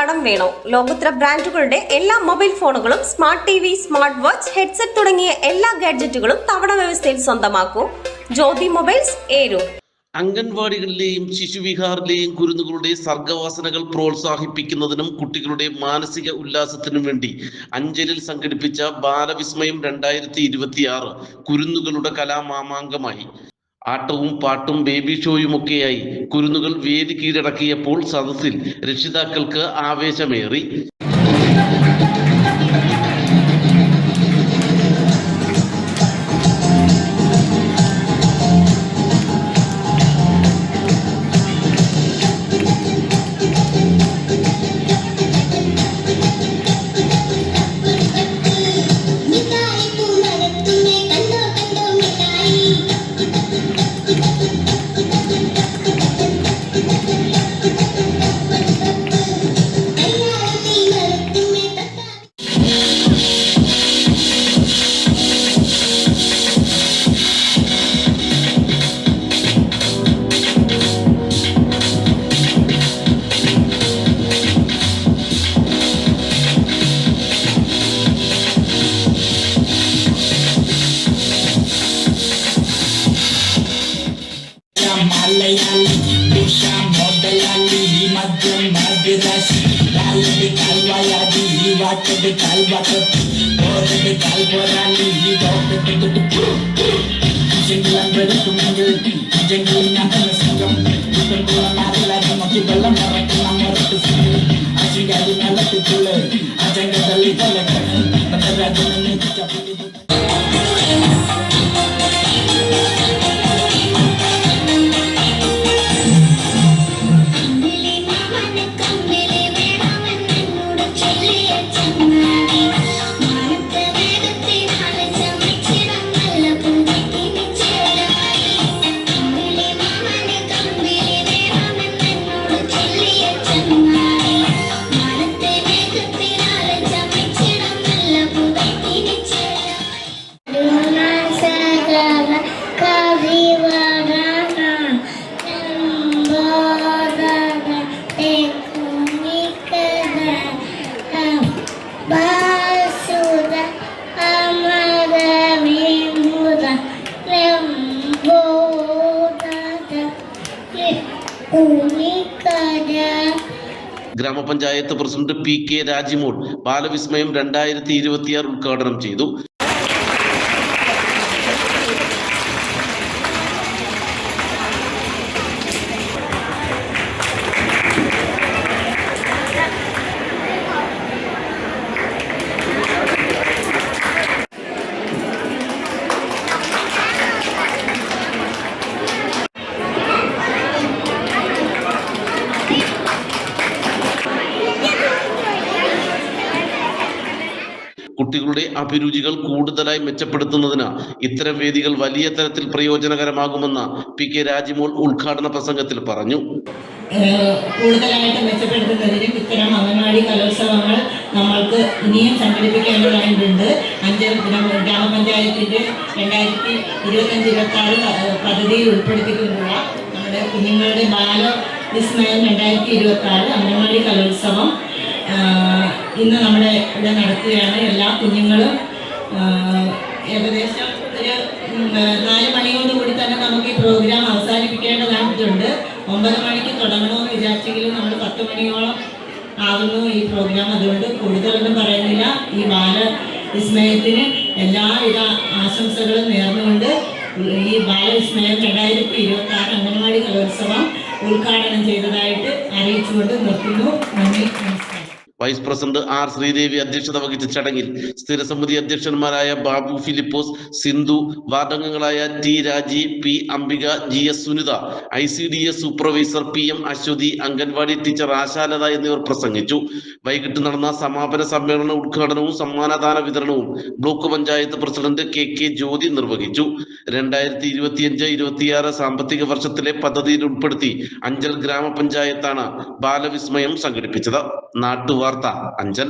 കടം വേണോ? ലോകോത്തര ബ്രാൻഡുകളുടെ എല്ലാ മൊബൈൽ ഫോണുകളും smart T V, smart watch, headset തുടങ്ങിയ എല്ലാ ഗാഡ്ജറ്റുകളും തവണ വ്യവസ്ഥയിൽ സ്വന്തമാക്കൂ. ജ്യോതി മൊബൈൽസ്, ഏരൂർ. അംഗൻവാടികളിലെയും ശിശുവിഹാറിലെയും കുരുന്നുകളുടെ സർഗവാസനകൾ പ്രോത്സാഹിപ്പിക്കുന്നതിനും കുട്ടികളുടെ മാനസിക ഉല്ലാസത്തിനും വേണ്ടി അഞ്ചലിൽ സംഘടിപ്പിച്ച ബാലവിസ്മയം 2026 കുരുന്നുകളുടെ കലാമാമാങ്കമായി. ആട്ടവും പാട്ടും ബേബി ഷോയുമൊക്കെയായി കുരുന്നുകൾ വേദി കീഴടക്കിയപ്പോൾ സദസ്സിൽ രക്ഷിതാക്കൾക്ക് ആവേശമേറി. Malayali, Pusha, Modelali, Madhya, Madhirasi, Laladi, Kalvayadi, Vatadi, Kalvatati, Boradi, Kalporali, Vatadi, Jingle, Jingle, Jingle, Nakanasangam, Tukula, Madala, Mokibala, Marakana, Ashigadi, Malakula, Ajangadali, Palaka, ഗ്രാമപഞ്ചായത്ത് പ്രസിഡന്റ് PK രാജിമോൾ ബാലവിസ്മയം 2026 ഉദ്ഘാടനം ചെയ്തു. കുട്ടികളുടെ അഭിരുചികൾ കൂടുതലായി മെച്ചപ്പെടുത്തുന്നതിന് ഇത്തരം വേദികൾ വലിയ തരത്തിൽ പ്രയോജനകരമാകുമെന്ന് PK രാജിമോൾ ഉദ്ഘാടന പ്രസംഗത്തിൽ പറഞ്ഞു. കൂടുതലായിട്ട് മെച്ചപ്പെടുത്തുന്നതിനും ഇത്തരം അംഗൻവാടി കലോത്സവങ്ങൾ നമ്മൾക്ക് ഇനിയും സംഘടിപ്പിക്കേണ്ടതായിട്ടുണ്ട്. അഞ്ചൽ ഗ്രാമപഞ്ചായത്തിന്റെ 2025-26 പദ്ധതിയിൽ ഉൾപ്പെടുത്തിക്കൊണ്ടുള്ള നമ്മുടെ കുഞ്ഞുങ്ങളുടെ ബാലവിസ്മയം 2026 അംഗൻവാടി കലോത്സവം ഇന്ന് നമ്മുടെ ഇവിടെ നടത്തുകയാണ്. എല്ലാ കുഞ്ഞുങ്ങളും ഏകദേശം ഒരു 4 മണിയോടുകൂടി തന്നെ നമുക്ക് ഈ പ്രോഗ്രാം അവസാനിപ്പിക്കേണ്ടതായിട്ടുണ്ട്. 9 മണിക്ക് തുടങ്ങണമെന്ന് വിചാരിച്ചെങ്കിലും നമ്മൾ 10 മണിയോളം ആകുന്നു ഈ പ്രോഗ്രാം. അതുകൊണ്ട് കൂടുതലൊന്നും പറയുന്നില്ല. ഈ ബാലവിസ്മയത്തിന് എല്ലാവിധ ആശംസകളും നേർന്നുകൊണ്ട് ഈ ബാലവിസ്മയം 2026 അംഗൻവാടി കലോത്സവം ഉദ്ഘാടനം ചെയ്തതായിട്ട് അറിയിച്ചുകൊണ്ട് നിർത്തുന്നു. നന്ദി, നമസ്കാരം. Vice president R. ശ്രീദേവി അധ്യക്ഷത വഹിച്ച ചടങ്ങിൽ സ്ഥിരസമിതി അധ്യക്ഷന്മാരായ ബാബു ഫിലിപ്പോസ്, സിന്ധു, വാർഡംഗങ്ങളായ T. Raji, P. Ambika, GS. Sunitha, ICDS supervisor PM Aswathy, anganwadi teacher Ashalatha എന്നിവർ പ്രസംഗിച്ചു. വൈകിട്ട് നടന്ന സമാപന സമ്മേളന ഉദ്ഘാടനവും സമ്മാനദാന വിതരണവും block panchayat president KK Jyothi നിർവഹിച്ചു. 2025-26 സാമ്പത്തിക വർഷത്തിലെ പദ്ധതിയിൽ ഉൾപ്പെടുത്തി അഞ്ചൽ ഗ്രാമപഞ്ചായത്താണ് ബാലവിസ്മയം സംഘടിപ്പിച്ചത്. നാട്ടുവാർത്ത, അഞ്ചൽ.